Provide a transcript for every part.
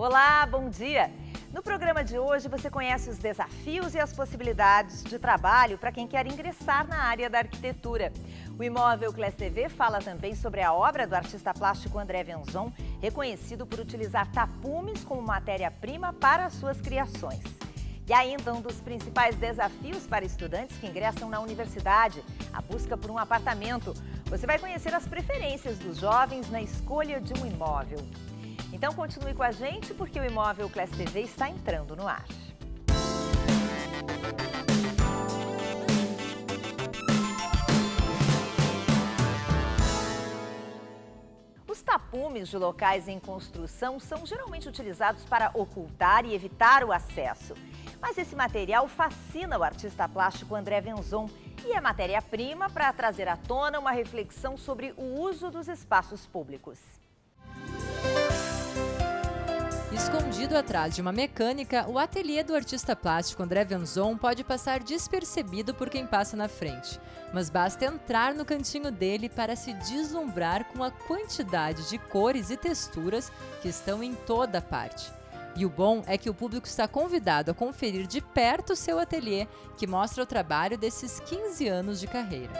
Olá, bom dia! No programa de hoje você conhece os desafios e as possibilidades de trabalho para quem quer ingressar na área da arquitetura. O Imóvel Class TV fala também sobre a obra do artista plástico André Venzon, reconhecido por utilizar tapumes como matéria-prima para suas criações. E ainda um dos principais desafios para estudantes que ingressam na universidade, a busca por um apartamento. Você vai conhecer as preferências dos jovens na escolha de um imóvel. Então continue com a gente porque o Imóvel Class TV está entrando no ar. Os tapumes de locais em construção são geralmente utilizados para ocultar e evitar o acesso. Mas esse material fascina o artista plástico André Venzon e é matéria-prima para trazer à tona uma reflexão sobre o uso dos espaços públicos. Escondido atrás de uma mecânica, o ateliê do artista plástico André Venzon pode passar despercebido por quem passa na frente. Mas basta entrar no cantinho dele para se deslumbrar com a quantidade de cores e texturas que estão em toda parte. E o bom é que o público está convidado a conferir de perto seu ateliê, que mostra o trabalho desses 15 anos de carreira.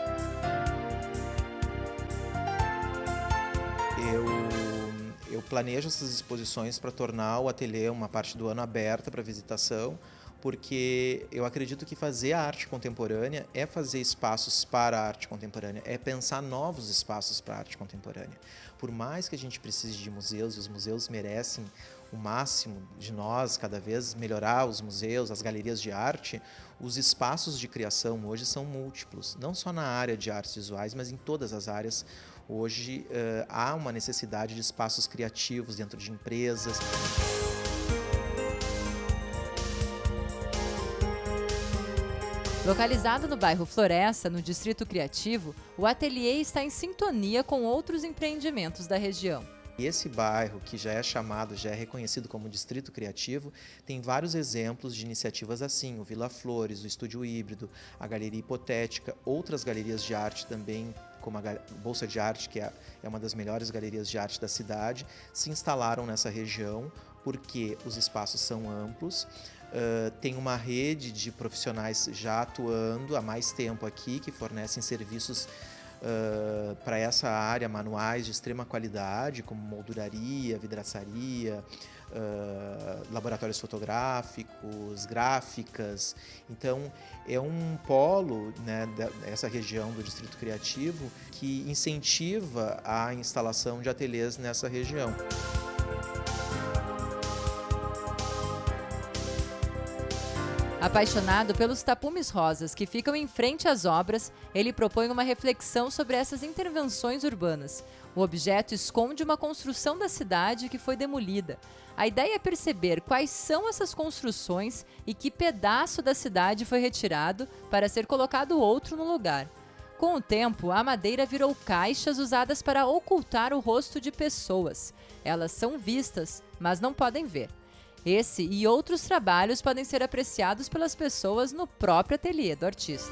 Eu planejo essas exposições para tornar o ateliê uma parte do ano aberta para visitação, porque eu acredito que fazer a arte contemporânea é fazer espaços para a arte contemporânea, é pensar novos espaços para a arte contemporânea. Por mais que a gente precise de museus, e os museus merecem o máximo de nós, cada vez melhorar os museus, as galerias de arte, os espaços de criação hoje são múltiplos, não só na área de artes visuais, mas em todas as áreas. Hoje há uma necessidade de espaços criativos dentro de empresas. Localizado no bairro Floresta, no Distrito Criativo, o ateliê está em sintonia com outros empreendimentos da região. Esse bairro, que já é reconhecido como Distrito Criativo, tem vários exemplos de iniciativas assim, o Vila Flores, o Estúdio Híbrido, a Galeria Hipotética, outras galerias de arte também, como a Bolsa de Arte, que é uma das melhores galerias de arte da cidade, se instalaram nessa região porque os espaços são amplos. Tem uma rede de profissionais já atuando há mais tempo aqui, que fornecem serviços para essa área, manuais de extrema qualidade, como molduraria, vidraçaria, laboratórios fotográficos, gráficas. Então, é um polo, né, dessa região do Distrito Criativo que incentiva a instalação de ateliês nessa região. Apaixonado pelos tapumes rosas que ficam em frente às obras, ele propõe uma reflexão sobre essas intervenções urbanas. O objeto esconde uma construção da cidade que foi demolida. A ideia é perceber quais são essas construções e que pedaço da cidade foi retirado para ser colocado outro no lugar. Com o tempo, a madeira virou caixas usadas para ocultar o rosto de pessoas. Elas são vistas, mas não podem ver. Esse e outros trabalhos podem ser apreciados pelas pessoas no próprio ateliê do artista.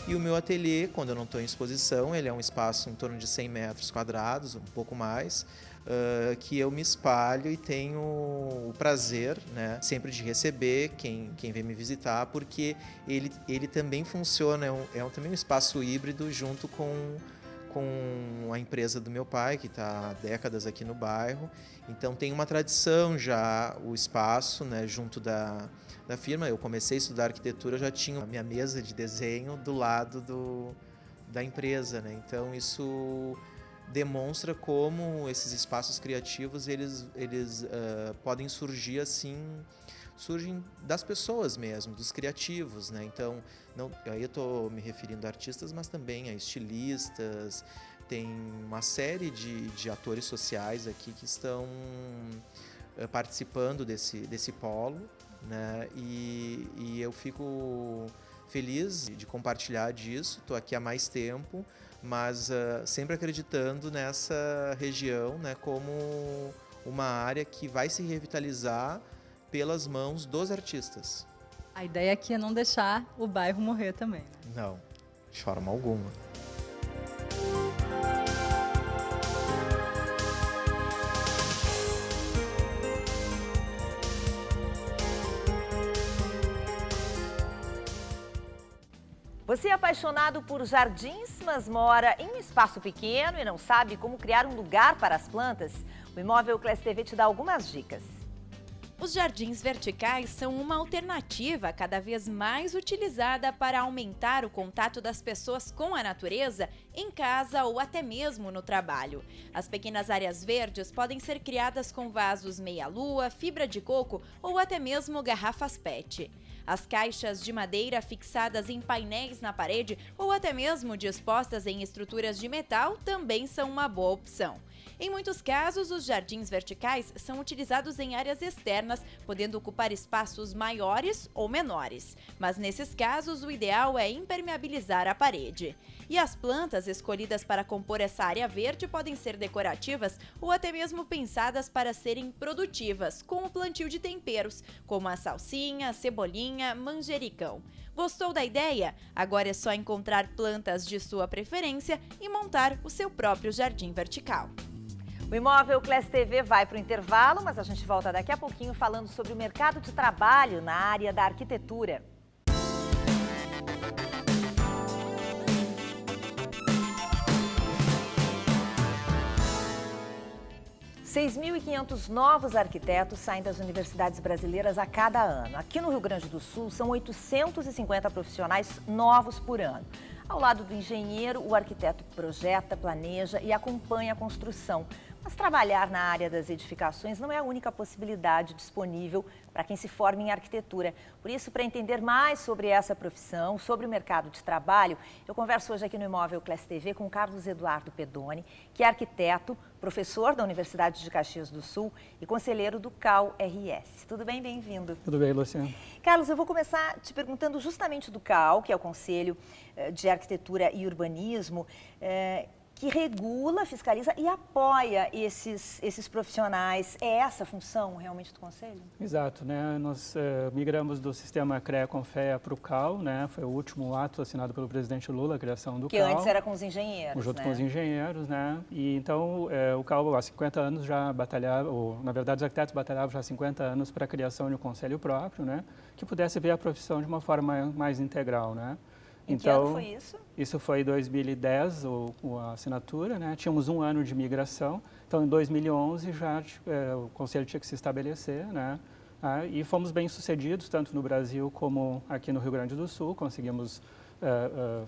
E o meu ateliê, quando eu não estou em exposição, ele é um espaço em torno de 100 metros quadrados, um pouco mais, que eu me espalho e tenho o prazer, né, sempre de receber quem vem me visitar, porque ele também funciona, também um espaço híbrido junto com a empresa do meu pai, que está há décadas aqui no bairro. Então tem uma tradição já o espaço, né, junto da firma. Eu comecei a estudar arquitetura, eu já tinha a minha mesa de desenho do lado da empresa, né? Então isso demonstra como esses espaços criativos eles podem surgir assim, surgem das pessoas mesmo, dos criativos, né? Então, aí eu estou me referindo a artistas, mas também a estilistas. Tem uma série de atores sociais aqui que estão participando desse polo, né? E eu fico feliz de compartilhar disso. Estou aqui há mais tempo, mas sempre acreditando nessa região, né, como uma área que vai se revitalizar pelas mãos dos artistas. A ideia aqui é não deixar o bairro morrer também, né? Não, de forma alguma. Você é apaixonado por jardins, mas mora em um espaço pequeno e não sabe como criar um lugar para as plantas? O Imóvel Class TV te dá algumas dicas. Os jardins verticais são uma alternativa cada vez mais utilizada para aumentar o contato das pessoas com a natureza em casa ou até mesmo no trabalho. As pequenas áreas verdes podem ser criadas com vasos meia-lua, fibra de coco ou até mesmo garrafas PET. As caixas de madeira fixadas em painéis na parede ou até mesmo dispostas em estruturas de metal também são uma boa opção. Em muitos casos, os jardins verticais são utilizados em áreas externas, podendo ocupar espaços maiores ou menores. Mas nesses casos, o ideal é impermeabilizar a parede. E as plantas escolhidas para compor essa área verde podem ser decorativas ou até mesmo pensadas para serem produtivas, com o plantio de temperos, como a salsinha, cebolinha, manjericão. Gostou da ideia? Agora é só encontrar plantas de sua preferência e montar o seu próprio jardim vertical. O Imóvel Class TV vai para o intervalo, mas a gente volta daqui a pouquinho falando sobre o mercado de trabalho na área da arquitetura. Seis 6.500 novos arquitetos saem das universidades brasileiras a cada ano. Aqui no Rio Grande do Sul, são 850 profissionais novos por ano. Ao lado do engenheiro, o arquiteto projeta, planeja e acompanha a construção. Mas trabalhar na área das edificações não é a única possibilidade disponível para quem se forma em arquitetura. Por isso, para entender mais sobre essa profissão, sobre o mercado de trabalho, eu converso hoje aqui no Imóvel Class TV com Carlos Eduardo Pedoni, que é arquiteto, professor da Universidade de Caxias do Sul e conselheiro do CAU-RS. Tudo bem? Bem-vindo. Tudo bem, Luciano. Carlos, eu vou começar te perguntando justamente do CAU, que é o Conselho de Arquitetura e Urbanismo, que regula, fiscaliza e apoia esses profissionais. É essa a função realmente do Conselho? Exato, né? Nós migramos do sistema CREA-CONFEA para o CAU, né? Foi o último ato assinado pelo presidente Lula, a criação do CAU. Que antes era com os engenheiros, junto né? com os engenheiros, né? E então o CAU há 50 anos já batalhava, ou na verdade os arquitetos batalhavam já há 50 anos para a criação de um conselho próprio, né? Que pudesse ver a profissão de uma forma mais integral, né? Em que ano foi isso? Isso foi em 2010, a assinatura, né? Tínhamos um ano de migração, então em 2011 já o Conselho tinha que se estabelecer, né? E fomos bem sucedidos, tanto no Brasil como aqui no Rio Grande do Sul, conseguimos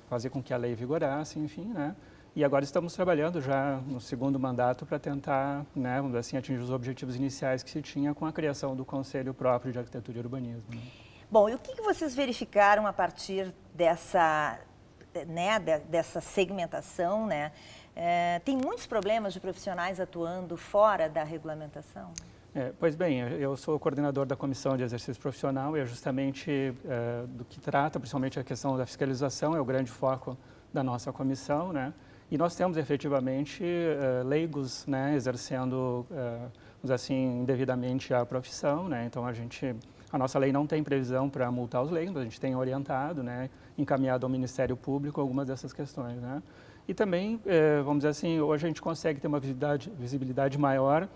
fazer com que a lei vigorasse, enfim, né? E agora estamos trabalhando já no segundo mandato para tentar, né, vamos dizer assim, atingir os objetivos iniciais que se tinha com a criação do Conselho próprio de Arquitetura e Urbanismo, né? Bom, e o que vocês verificaram a partir dessa segmentação, né? Tem muitos problemas de profissionais atuando fora da regulamentação? Pois bem, eu sou o coordenador da Comissão de Exercício Profissional e é justamente do que trata, principalmente a questão da fiscalização, é o grande foco da nossa comissão, né? E nós temos efetivamente leigos, né, exercendo, vamos dizer assim, indevidamente a profissão, né? Então a nossa lei não tem previsão para multar os leigos, mas a gente tem orientado, né, encaminhado ao Ministério Público algumas dessas questões, né? E também, vamos dizer assim, hoje a gente consegue ter uma visibilidade maior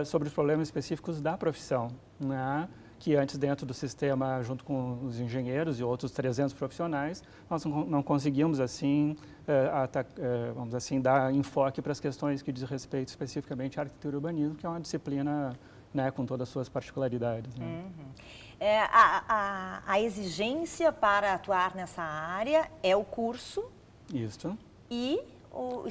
sobre os problemas específicos da profissão, né? Que antes dentro do sistema, junto com os engenheiros e outros 300 profissionais, nós não conseguimos assim, vamos dizer assim, dar enfoque para as questões que diz respeito especificamente à arquitetura e urbanismo, que é uma disciplina, né, com todas as suas particularidades, né? Uhum. A exigência para atuar nessa área é o curso. Isso. E o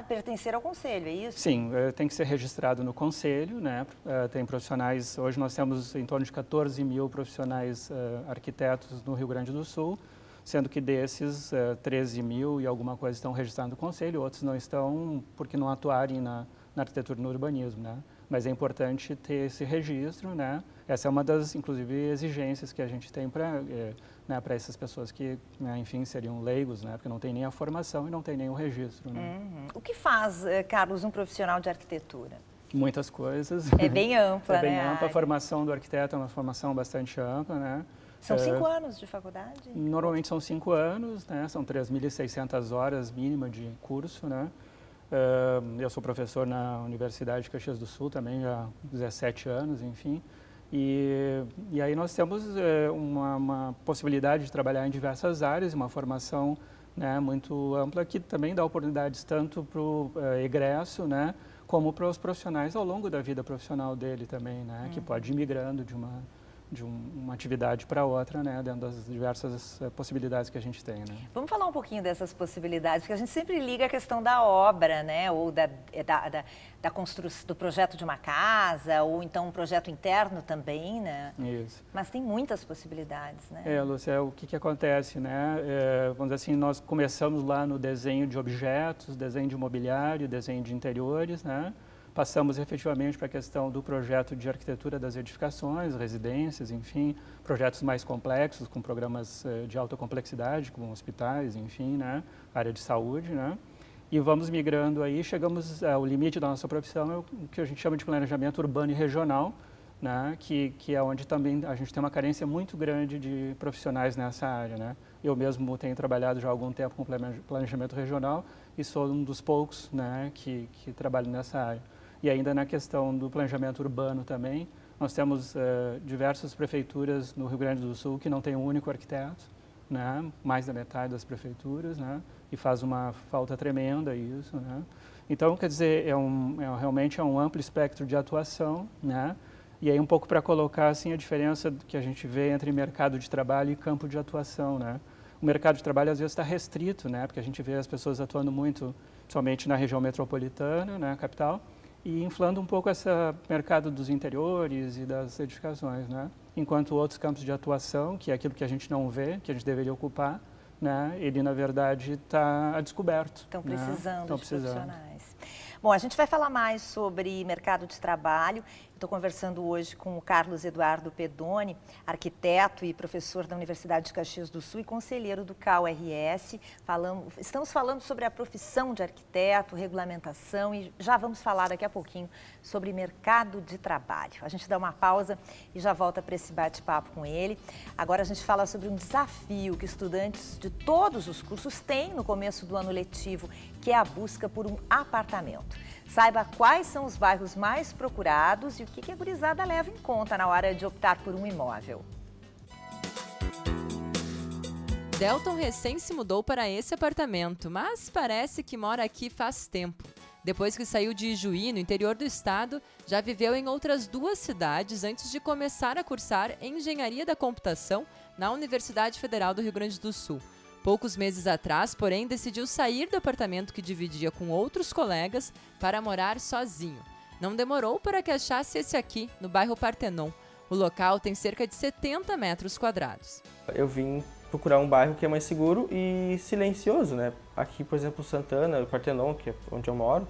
pertencer ao conselho, é isso? Sim, tem que ser registrado no conselho, né? Tem profissionais, hoje nós temos em torno de 14 mil profissionais arquitetos no Rio Grande do Sul, sendo que desses 13 mil e alguma coisa estão registrados no conselho, outros não estão porque não atuarem na arquitetura e no urbanismo, né? Mas é importante ter esse registro, né? Essa é uma das, inclusive, exigências que a gente tem para essas pessoas que, né, enfim, seriam leigos, né? Porque não tem nem a formação e não tem nem o registro, né? Uhum. O que faz, Carlos, um profissional de arquitetura? Muitas coisas. É bem ampla, né? É bem ampla. A formação do arquiteto é uma formação bastante ampla, né? São 5 anos de faculdade? Normalmente são 5 anos, né? São 3.600 horas mínima de curso, né? Eu sou professor na Universidade de Caxias do Sul também há 17 anos, enfim. E aí nós temos uma possibilidade de trabalhar em diversas áreas, uma formação, né, muito ampla, que também dá oportunidades tanto para o egresso, né, como para os profissionais ao longo da vida profissional dele também, né, que pode ir migrando de uma atividade para outra, né, dentro das diversas possibilidades que a gente tem, né. Vamos falar um pouquinho dessas possibilidades, porque a gente sempre liga a questão da obra, né, ou da construção, do projeto de uma casa, ou então um projeto interno também, né. Isso. Mas tem muitas possibilidades, né. Lúcia, o que acontece, né, vamos dizer assim, nós começamos lá no desenho de objetos, desenho de mobiliário, desenho de interiores, né. Passamos efetivamente para a questão do projeto de arquitetura das edificações, residências, enfim, projetos mais complexos, com programas de alta complexidade, como hospitais, enfim, né, área de saúde, né, e vamos migrando aí, chegamos ao limite da nossa profissão, é o que a gente chama de planejamento urbano e regional, né, que é onde também a gente tem uma carência muito grande de profissionais nessa área, né. Eu mesmo tenho trabalhado já há algum tempo com planejamento regional e sou um dos poucos, né, que trabalho nessa área. E ainda na questão do planejamento urbano também, nós temos diversas prefeituras no Rio Grande do Sul que não tem um único arquiteto, né? Mais da metade das prefeituras, né? E faz uma falta tremenda isso, né? Então, quer dizer, realmente é um amplo espectro de atuação, né? E aí um pouco para colocar assim a diferença que a gente vê entre mercado de trabalho e campo de atuação, né? O mercado de trabalho às vezes está restrito, né? Porque a gente vê as pessoas atuando muito, somente na região metropolitana, né? Capital, e inflando um pouco esse mercado dos interiores e das edificações, né? Enquanto outros campos de atuação, que é aquilo que a gente não vê, que a gente deveria ocupar, né? Ele, na verdade, está a descoberto. Estão precisando de profissionais. Bom, a gente vai falar mais sobre mercado de trabalho. Estou conversando hoje com o Carlos Eduardo Pedoni, arquiteto e professor da Universidade de Caxias do Sul e conselheiro do CAU-RS. Estamos falando sobre a profissão de arquiteto, regulamentação e já vamos falar daqui a pouquinho sobre mercado de trabalho. A gente dá uma pausa e já volta para esse bate-papo com ele. Agora a gente fala sobre um desafio que estudantes de todos os cursos têm no começo do ano letivo, que é a busca por um apartamento. Saiba quais são os bairros mais procurados e o que a gurizada leva em conta na hora de optar por um imóvel. Delton recém se mudou para esse apartamento, mas parece que mora aqui faz tempo. Depois que saiu de Ijuí, no interior do estado, já viveu em outras 2 cidades antes de começar a cursar Engenharia da Computação na Universidade Federal do Rio Grande do Sul. Poucos meses atrás, porém, decidiu sair do apartamento que dividia com outros colegas para morar sozinho. Não demorou para que achasse esse aqui, no bairro Partenon. O local tem cerca de 70 metros quadrados. Eu vim procurar um bairro que é mais seguro e silencioso, né? Aqui, por exemplo, Santana, Partenon, que é onde eu moro,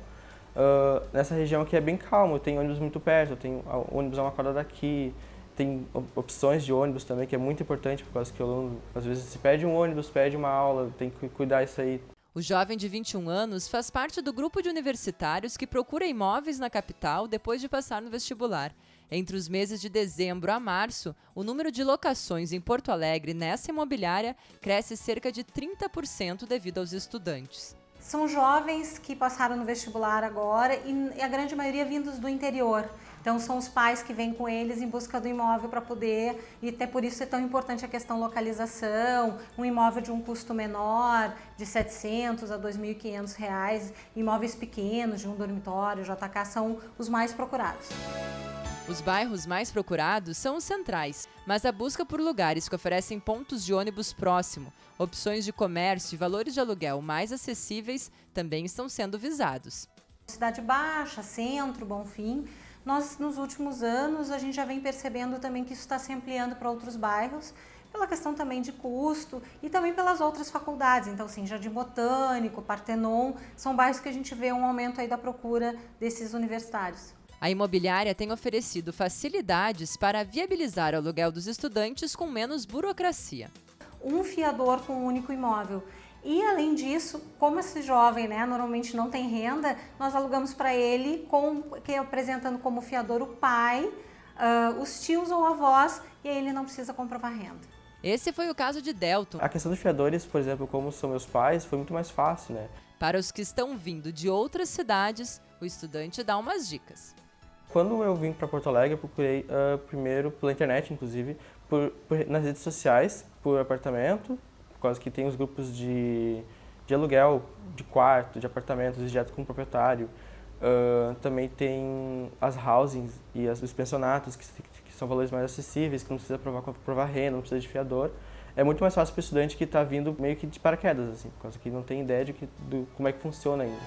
nessa região aqui é bem calmo, tem ônibus muito perto, eu tenho ônibus a uma quadra daqui, tem opções de ônibus também, que é muito importante, por causa que o aluno, às vezes, se perde um ônibus, perde uma aula, tem que cuidar disso aí. O jovem de 21 anos faz parte do grupo de universitários que procura imóveis na capital depois de passar no vestibular. Entre os meses de dezembro a março, o número de locações em Porto Alegre nessa imobiliária cresce cerca de 30% devido aos estudantes. São jovens que passaram no vestibular agora e a grande maioria vindos do interior. Então são os pais que vêm com eles em busca do imóvel para poder, e até por isso é tão importante a questão localização, um imóvel de um custo menor, de R$700 a R$2.500, imóveis pequenos, de um dormitório, JK, são os mais procurados. Os bairros mais procurados são os centrais, mas a busca por lugares que oferecem pontos de ônibus próximo, opções de comércio e valores de aluguel mais acessíveis também estão sendo visados. Cidade Baixa, Centro, Bonfim, nós nos últimos anos a gente já vem percebendo também que isso está se ampliando para outros bairros, pela questão também de custo e também pelas outras faculdades. Então, sim, Jardim Botânico, Partenon, são bairros que a gente vê um aumento aí da procura desses universitários. A imobiliária tem oferecido facilidades para viabilizar o aluguel dos estudantes com menos burocracia. Um fiador com um único imóvel. E, além disso, como esse jovem, normalmente não tem renda, nós alugamos para ele, apresentando como fiador o pai, os tios ou avós, e aí ele não precisa comprovar renda. Esse foi o caso de Delton. A questão dos fiadores, por exemplo, como são meus pais, foi muito mais fácil, né? Para os que estão vindo de outras cidades, o estudante dá umas dicas. Quando eu vim para Porto Alegre, eu procurei primeiro pela internet, inclusive, nas redes sociais, por apartamento, por causa que tem os grupos de aluguel, de quarto, de apartamentos, direto com o proprietário. Também tem as housings e os pensionatos, que são valores mais acessíveis, que não precisa provar renda, não precisa de fiador. É muito mais fácil para o estudante que está vindo meio que de paraquedas, assim, por causa que não tem ideia de como é que funciona ainda.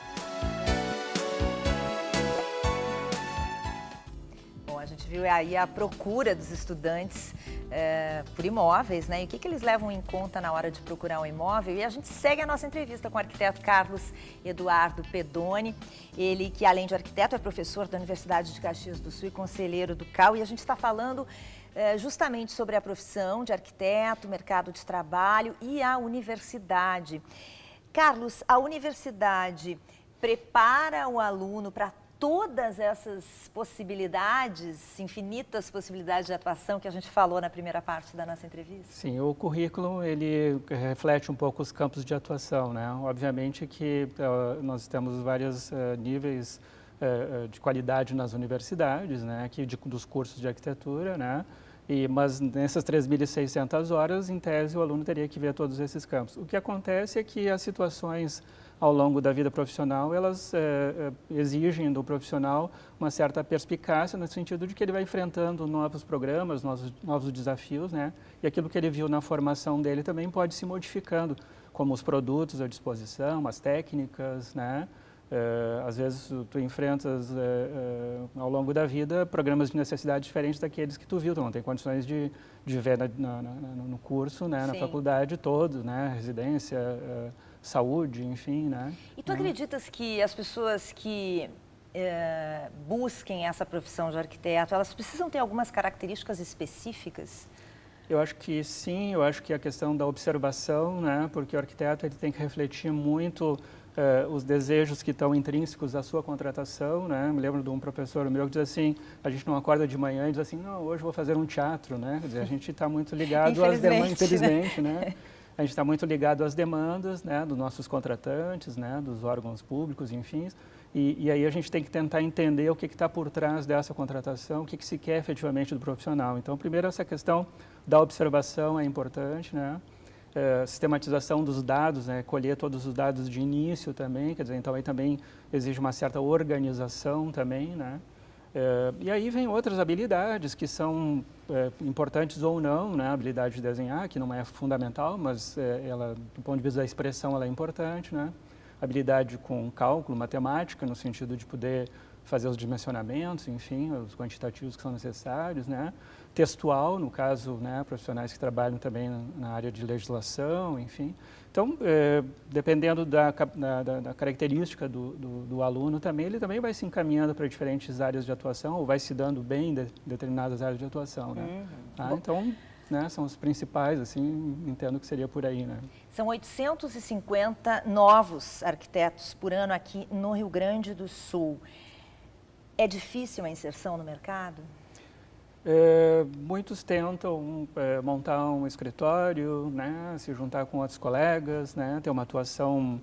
A gente viu aí a procura dos estudantes por imóveis, né? E o que eles levam em conta na hora de procurar um imóvel. E a gente segue a nossa entrevista com o arquiteto Carlos Eduardo Pedoni. Ele que, além de arquiteto, é professor da Universidade de Caxias do Sul e conselheiro do CAU. E a gente está falando justamente sobre a profissão de arquiteto, mercado de trabalho e a universidade. Carlos, a universidade prepara o aluno para todas essas possibilidades, infinitas possibilidades de atuação que a gente falou na primeira parte da nossa entrevista? Sim, o currículo, ele reflete um pouco os campos de atuação, né? Obviamente que nós temos vários níveis de qualidade nas universidades, né? Aqui dos cursos de arquitetura, né? Mas nessas 3.600 horas, em tese, o aluno teria que ver todos esses campos. O que acontece é que as situações ao longo da vida profissional, elas exigem do profissional uma certa perspicácia, no sentido de que ele vai enfrentando novos programas, novos desafios, né? E aquilo que ele viu na formação dele também pode se modificando, como os produtos à disposição, as técnicas, né? Às vezes tu enfrentas ao longo da vida programas de necessidade diferentes daqueles que tu viu, tu não tem condições de ver no curso, né? Na faculdade todo, né? Residência, saúde, enfim, né? E tu acreditas que as pessoas que busquem essa profissão de arquiteto, elas precisam ter algumas características específicas? Eu acho que sim, eu acho que a questão da observação, né? Porque o arquiteto ele tem que refletir muito os desejos que estão intrínsecos à sua contratação, né? Me lembro de um professor meu que diz assim, a gente não acorda de manhã e diz assim, não, hoje vou fazer um teatro, né? Quer dizer, a gente está muito ligado às demandas, infelizmente, né? A gente está muito ligado às demandas, né, dos nossos contratantes, né, dos órgãos públicos, enfim. E aí a gente tem que tentar entender o que está por trás dessa contratação, o que se quer efetivamente do profissional. Então, primeiro, essa questão da observação é importante, né? Sistematização dos dados, né, colher todos os dados de início também, quer dizer, então aí também exige uma certa organização também, né? E aí vem outras habilidades que são importantes ou não, né? A habilidade de desenhar, que não é fundamental, mas ela, do ponto de vista da expressão, ela é importante, né? Habilidade com cálculo, matemática, no sentido de poder fazer os dimensionamentos, enfim, os quantitativos que são necessários, né? Textual, no caso, né, profissionais que trabalham também na área de legislação, enfim. Então, dependendo da característica do aluno também, ele também vai se encaminhando para diferentes áreas de atuação ou vai se dando bem em determinadas áreas de atuação, né? Então, né, são os principais, assim, entendo que seria por aí, né? São 850 novos arquitetos por ano aqui no Rio Grande do Sul. É difícil a inserção no mercado? Muitos tentam montar um escritório, né, se juntar com outros colegas, né, ter uma atuação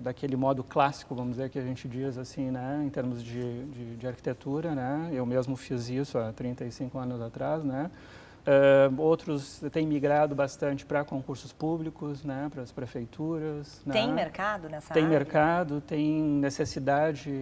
daquele modo clássico, vamos dizer, que a gente diz assim, né, em termos de arquitetura, né, eu mesmo fiz isso há 35 anos atrás, né. Outros têm migrado bastante para concursos públicos, né, para as prefeituras. Tem né. mercado nessa área? Tem mercado, tem necessidade,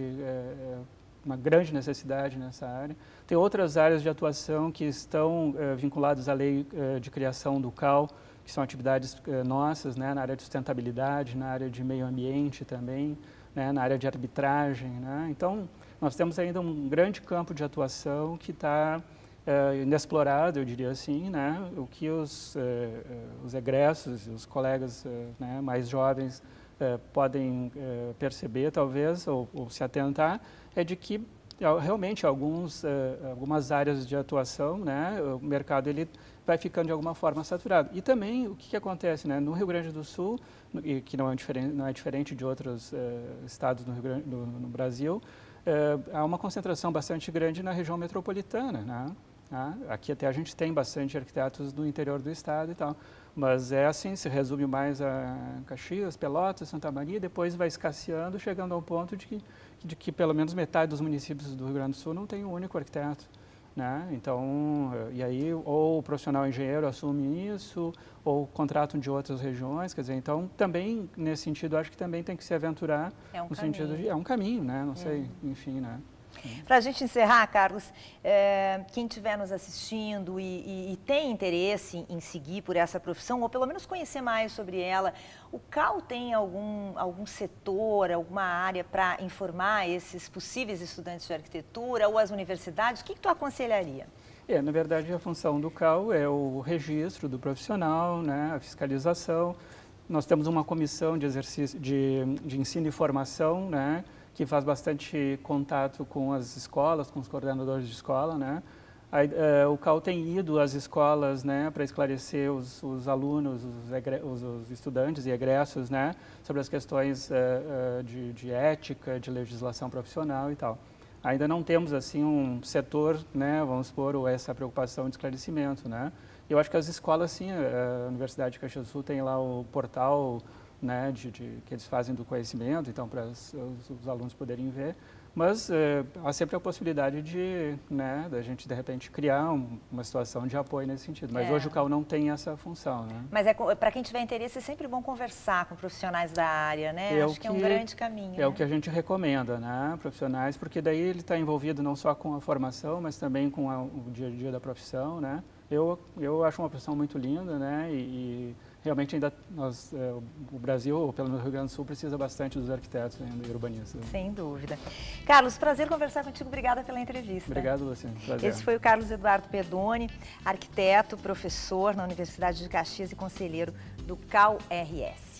uma grande necessidade nessa área. Tem outras áreas de atuação que estão vinculadas à lei de criação do CAU, que são atividades nossas, né, na área de sustentabilidade, na área de meio ambiente também, né, na área de arbitragem, né. Então, nós temos ainda um grande campo de atuação que está inexplorado, eu diria assim, né, o que os egressos, os colegas né, mais jovens podem perceber, talvez, ou se atentar, é de que realmente algumas áreas de atuação, né, o mercado ele vai ficando de alguma forma saturado. E também o que acontece, né, no Rio Grande do Sul, que não é diferente de outros estados no Brasil, há uma concentração bastante grande na região metropolitana, né? Aqui até a gente tem bastante arquitetos do interior do estado e tal, Mas é assim, se resume mais a Caxias, Pelotas, Santa Maria, depois vai escasseando, chegando ao ponto de que pelo menos metade dos municípios do Rio Grande do Sul não tem um único arquiteto, né? Então, e aí ou o profissional engenheiro assume isso, ou contratam de outras regiões, quer dizer, então também, nesse sentido, acho que também tem que se aventurar no sentido de, é um caminho, né? Não sei, enfim, né? Para a gente encerrar, Carlos, quem estiver nos assistindo e tem interesse em seguir por essa profissão, ou pelo menos conhecer mais sobre ela, o CAU tem algum setor, alguma área para informar esses possíveis estudantes de arquitetura, ou as universidades? O que tu aconselharia? Na verdade, a função do CAU é o registro do profissional, né, a fiscalização. Nós temos uma comissão de exercício de ensino e formação, né, que faz bastante contato com as escolas, com os coordenadores de escola, né? O CAU tem ido às escolas, né, para esclarecer os alunos, os estudantes e egressos, né, sobre as questões de ética, de legislação profissional e tal. Ainda não temos assim um setor, né, vamos supor, ou essa preocupação de esclarecimento, né? Eu acho que as escolas, sim, a Universidade de Caxias do Sul tem lá o portal, né, que eles fazem do conhecimento, então para os alunos poderem ver, mas há sempre a possibilidade né, da gente de repente criar uma situação de apoio nesse sentido, mas hoje o CAU não tem essa função, né? Mas para quem tiver interesse é sempre bom conversar com profissionais da área, né? Acho que é um grande caminho. É o que a gente recomenda, né, profissionais, porque daí ele está envolvido não só com a formação, mas também com o dia a dia da profissão, né? Eu acho uma profissão muito linda, né, e realmente ainda o Brasil, ou pelo menos o Rio Grande do Sul, precisa bastante dos arquitetos e urbanistas. Sem dúvida. Carlos, prazer conversar contigo. Obrigada pela entrevista. Obrigado, Luciano. Prazer. Esse foi o Carlos Eduardo Pedoni, arquiteto, professor na Universidade de Caxias e conselheiro do CAU-RS.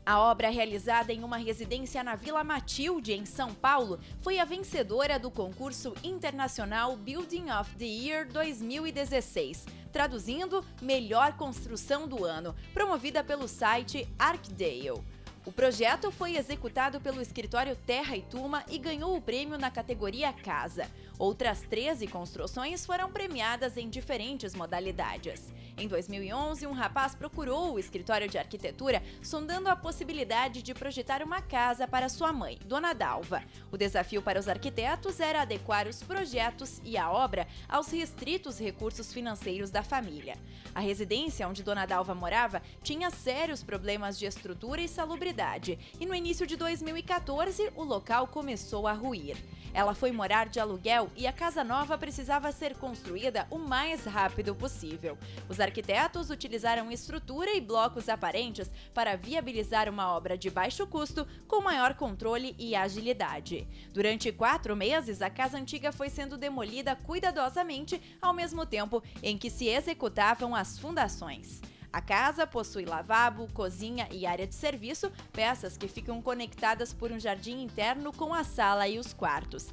A obra, realizada em uma residência na Vila Matilde, em São Paulo, foi a vencedora do concurso internacional Building of the Year 2016, traduzindo Melhor Construção do Ano, promovida pelo site Arcdale. O projeto foi executado pelo escritório Terra e Tuma e ganhou o prêmio na categoria Casa. Outras 13 construções foram premiadas em diferentes modalidades. Em 2011, um rapaz procurou o escritório de arquitetura sondando a possibilidade de projetar uma casa para sua mãe, Dona Dalva. O desafio para os arquitetos era adequar os projetos e a obra aos restritos recursos financeiros da família. A residência onde Dona Dalva morava tinha sérios problemas de estrutura e salubridade, e no início de 2014 o local começou a ruir. Ela foi morar de aluguel e a casa nova precisava ser construída o mais rápido possível. Os arquitetos utilizaram estrutura e blocos aparentes para viabilizar uma obra de baixo custo com maior controle e agilidade. Durante 4 meses, a casa antiga foi sendo demolida cuidadosamente, ao mesmo tempo em que se executavam as fundações. A casa possui lavabo, cozinha e área de serviço, peças que ficam conectadas por um jardim interno com a sala e os quartos.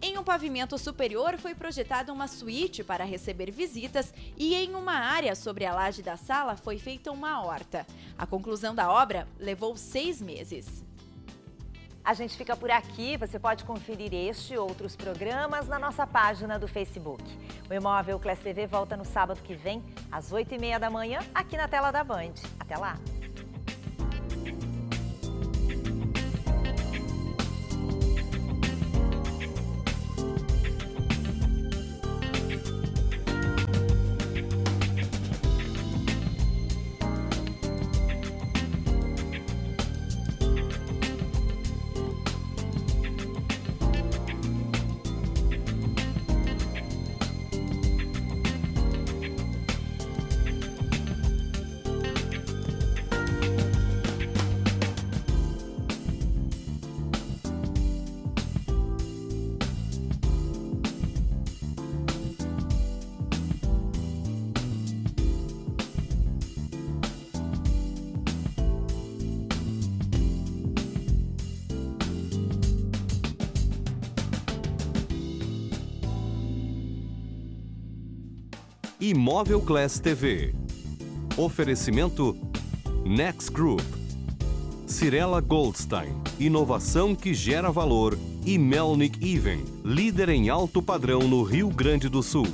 Em um pavimento superior foi projetada uma suíte para receber visitas e em uma área sobre a laje da sala foi feita uma horta. A conclusão da obra levou 6 meses. A gente fica por aqui, você pode conferir este e outros programas na nossa página do Facebook. O Imóvel Class TV volta no sábado que vem, às 8h30 da manhã, aqui na tela da Band. Até lá! Imóvel Class TV. Oferecimento Next Group. Cirela Goldstein, inovação que gera valor, e Melnick Even, líder em alto padrão no Rio Grande do Sul.